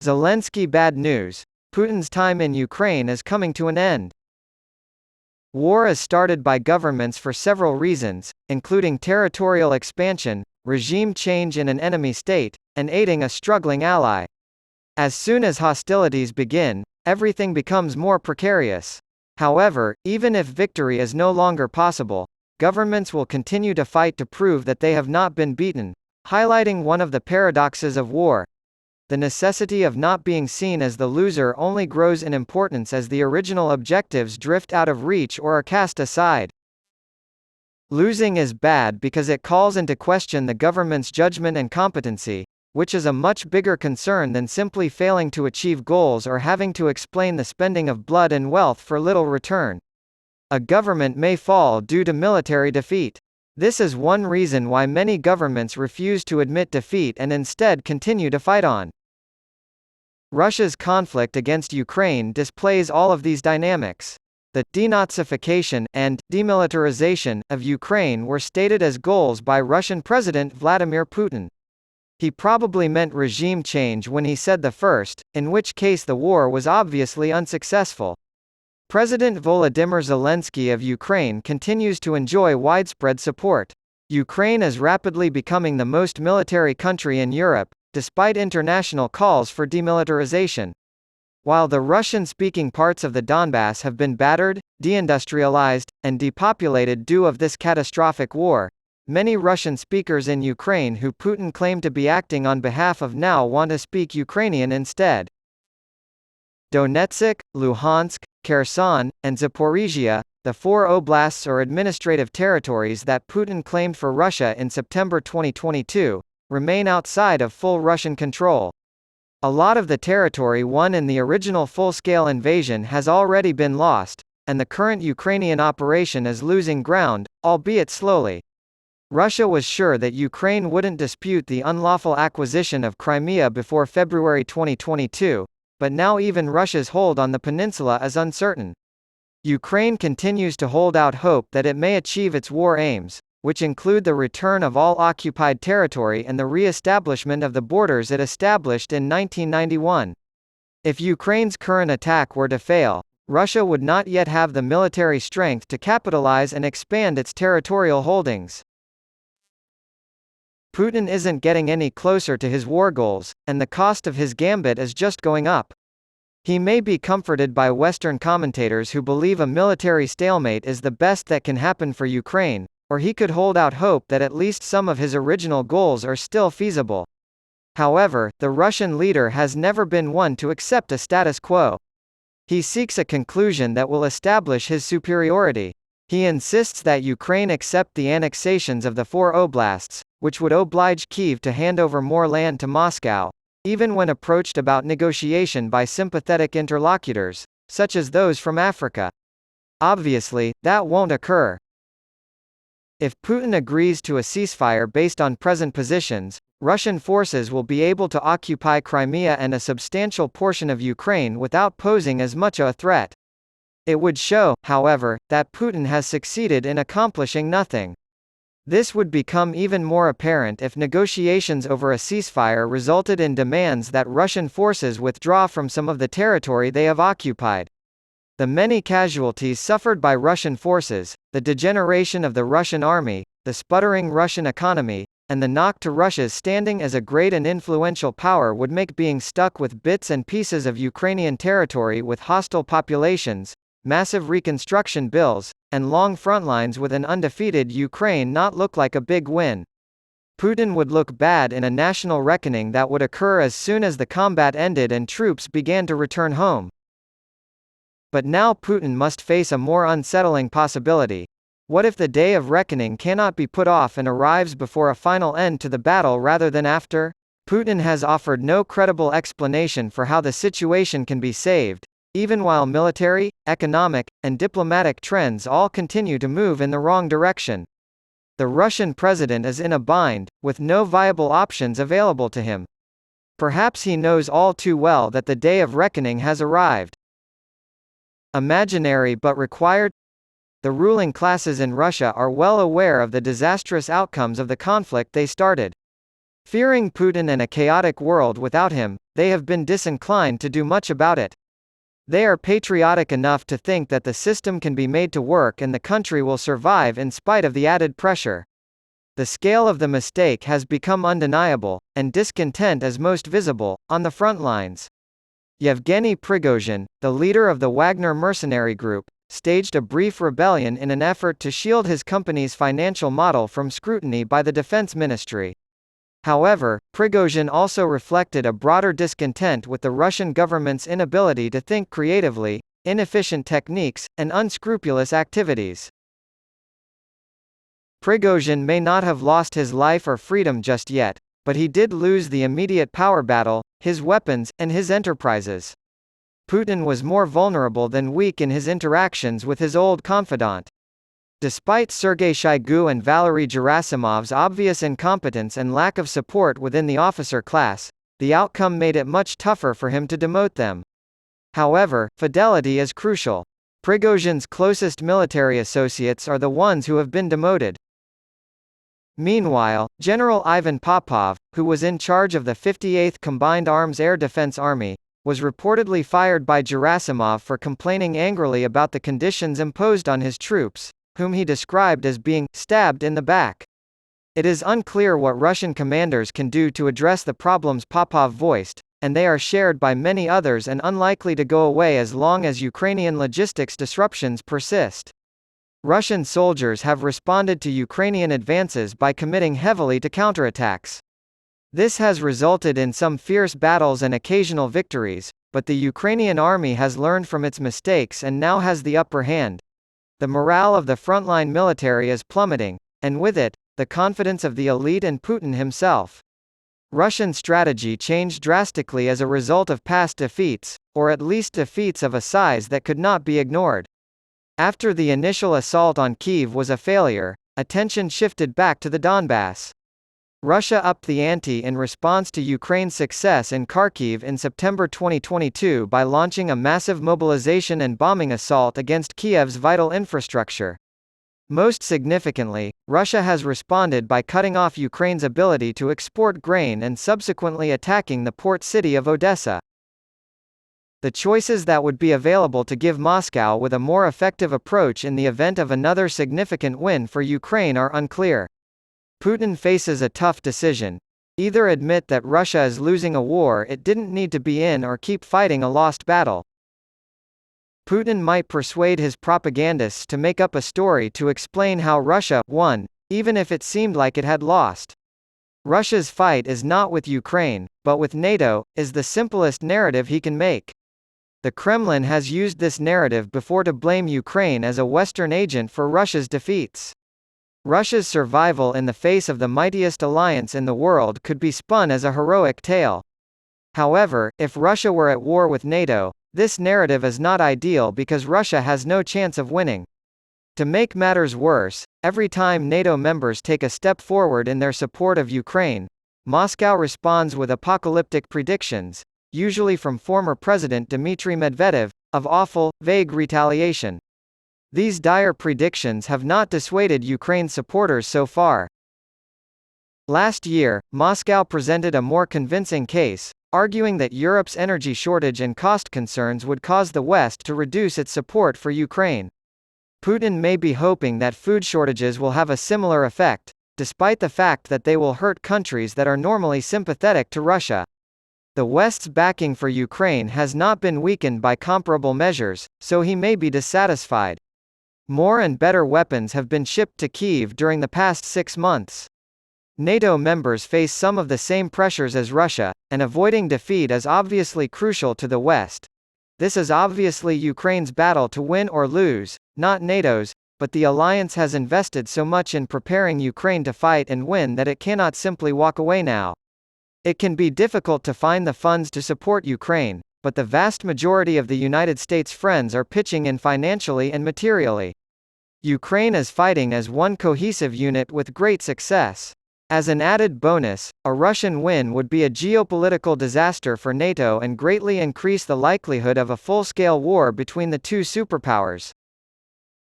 Zelensky Bad News. Putin's time in Ukraine is coming to an end. War is started by governments for several reasons, including territorial expansion, regime change in an enemy state, and aiding a struggling ally. As soon as hostilities begin, everything becomes more precarious. However, even if victory is no longer possible, governments will continue to fight to prove that they have not been beaten, highlighting one of the paradoxes of war. The necessity of not being seen as the loser only grows in importance as the original objectives drift out of reach or are cast aside. Losing is bad because it calls into question the government's judgment and competency, which is a much bigger concern than simply failing to achieve goals or having to explain the spending of blood and wealth for little return. A government may fall due to military defeat. This is one reason why many governments refuse to admit defeat and instead continue to fight on. Russia's conflict against Ukraine displays all of these dynamics. The denazification and demilitarization of Ukraine were stated as goals by Russian President Vladimir Putin. He probably meant regime change when he said the first, in which case the war was obviously unsuccessful. President Volodymyr Zelensky of Ukraine continues to enjoy widespread support. Ukraine is rapidly becoming the most military country in Europe, despite international calls for demilitarization. While the Russian-speaking parts of the Donbass have been battered, deindustrialized, and depopulated due to this catastrophic war, many Russian speakers in Ukraine who Putin claimed to be acting on behalf of now want to speak Ukrainian instead. Donetsk, Luhansk, Kherson, and Zaporizhia, the four oblasts or administrative territories that Putin claimed for Russia in September 2022, remain outside of full Russian control. A lot of the territory won in the original full-scale invasion has already been lost, and the current Ukrainian operation is losing ground, albeit slowly. Russia was sure that Ukraine wouldn't dispute the unlawful acquisition of Crimea before February 2022, but now even Russia's hold on the peninsula is uncertain. Ukraine continues to hold out hope that it may achieve its war aims, which include the return of all occupied territory and the re-establishment of the borders it established in 1991. If Ukraine's current attack were to fail, Russia would not yet have the military strength to capitalize and expand its territorial holdings. Putin isn't getting any closer to his war goals, and the cost of his gambit is just going up. He may be comforted by Western commentators who believe a military stalemate is the best that can happen for Ukraine, or he could hold out hope that at least some of his original goals are still feasible. However, the Russian leader has never been one to accept a status quo. He seeks a conclusion that will establish his superiority. He insists that Ukraine accept the annexations of the four oblasts, which would oblige Kyiv to hand over more land to Moscow, even when approached about negotiation by sympathetic interlocutors, such as those from Africa. Obviously, that won't occur. If Putin agrees to a ceasefire based on present positions, Russian forces will be able to occupy Crimea and a substantial portion of Ukraine without posing as much a threat. It would show, however, that Putin has succeeded in accomplishing nothing. This would become even more apparent if negotiations over a ceasefire resulted in demands that Russian forces withdraw from some of the territory they have occupied. The many casualties suffered by Russian forces, the degeneration of the Russian army, the sputtering Russian economy, and the knock to Russia's standing as a great and influential power would make being stuck with bits and pieces of Ukrainian territory with hostile populations, massive reconstruction bills, and long front lines with an undefeated Ukraine not look like a big win. Putin would look bad in a national reckoning that would occur as soon as the combat ended and troops began to return home. But now Putin must face a more unsettling possibility. What if the day of reckoning cannot be put off and arrives before a final end to the battle rather than after? Putin has offered no credible explanation for how the situation can be saved, even while military, economic, and diplomatic trends all continue to move in the wrong direction. The Russian president is in a bind, with no viable options available to him. Perhaps he knows all too well that the day of reckoning has arrived. Imaginary but required. The ruling classes in Russia are well aware of the disastrous outcomes of the conflict they started. Fearing Putin and a chaotic world without him, they have been disinclined to do much about it. They are patriotic enough to think that the system can be made to work and the country will survive in spite of the added pressure. The scale of the mistake has become undeniable, and discontent is most visible, on the front lines. Yevgeny Prigozhin, the leader of the Wagner mercenary group, staged a brief rebellion in an effort to shield his company's financial model from scrutiny by the defense ministry. However, Prigozhin also reflected a broader discontent with the Russian government's inability to think creatively, inefficient techniques, and unscrupulous activities. Prigozhin may not have lost his life or freedom just yet, but he did lose the immediate power battle, his weapons, and his enterprises. Putin was more vulnerable than weak in his interactions with his old confidant. Despite Sergei Shoigu and Valery Gerasimov's obvious incompetence and lack of support within the officer class, the outcome made it much tougher for him to demote them. However, fidelity is crucial. Prigozhin's closest military associates are the ones who have been demoted. Meanwhile, General Ivan Popov, who was in charge of the 58th Combined Arms Air Defense Army, was reportedly fired by Gerasimov for complaining angrily about the conditions imposed on his troops, whom he described as being stabbed in the back. It is unclear what Russian commanders can do to address the problems Popov voiced, and they are shared by many others and unlikely to go away as long as Ukrainian logistics disruptions persist. Russian soldiers have responded to Ukrainian advances by committing heavily to counterattacks. This has resulted in some fierce battles and occasional victories, but the Ukrainian army has learned from its mistakes and now has the upper hand. The morale of the frontline military is plummeting, and with it, the confidence of the elite and Putin himself. Russian strategy changed drastically as a result of past defeats, or at least defeats of a size that could not be ignored. After the initial assault on Kyiv was a failure, attention shifted back to the Donbass. Russia upped the ante in response to Ukraine's success in Kharkiv in September 2022 by launching a massive mobilization and bombing assault against Kyiv's vital infrastructure. Most significantly, Russia has responded by cutting off Ukraine's ability to export grain and subsequently attacking the port city of Odessa. The choices that would be available to give Moscow with a more effective approach in the event of another significant win for Ukraine are unclear. Putin faces a tough decision. Either admit that Russia is losing a war it didn't need to be in or keep fighting a lost battle. Putin might persuade his propagandists to make up a story to explain how Russia won, even if it seemed like it had lost. Russia's fight is not with Ukraine, but with NATO, is the simplest narrative he can make. The Kremlin has used this narrative before to blame Ukraine as a Western agent for Russia's defeats. Russia's survival in the face of the mightiest alliance in the world could be spun as a heroic tale. However, if Russia were at war with NATO, this narrative is not ideal because Russia has no chance of winning. To make matters worse, every time NATO members take a step forward in their support of Ukraine, Moscow responds with apocalyptic predictions, usually from former President Dmitry Medvedev, of awful, vague retaliation. These dire predictions have not dissuaded Ukraine's supporters so far. Last year, Moscow presented a more convincing case, arguing that Europe's energy shortage and cost concerns would cause the West to reduce its support for Ukraine. Putin may be hoping that food shortages will have a similar effect, despite the fact that they will hurt countries that are normally sympathetic to Russia. The West's backing for Ukraine has not been weakened by comparable measures, so he may be dissatisfied. More and better weapons have been shipped to Kyiv during the past 6 months. NATO members face some of the same pressures as Russia, and avoiding defeat is obviously crucial to the West. This is obviously Ukraine's battle to win or lose, not NATO's, but the alliance has invested so much in preparing Ukraine to fight and win that it cannot simply walk away now. It can be difficult to find the funds to support Ukraine, but the vast majority of the United States' friends are pitching in financially and materially. Ukraine is fighting as one cohesive unit with great success. As an added bonus, a Russian win would be a geopolitical disaster for NATO and greatly increase the likelihood of a full-scale war between the two superpowers.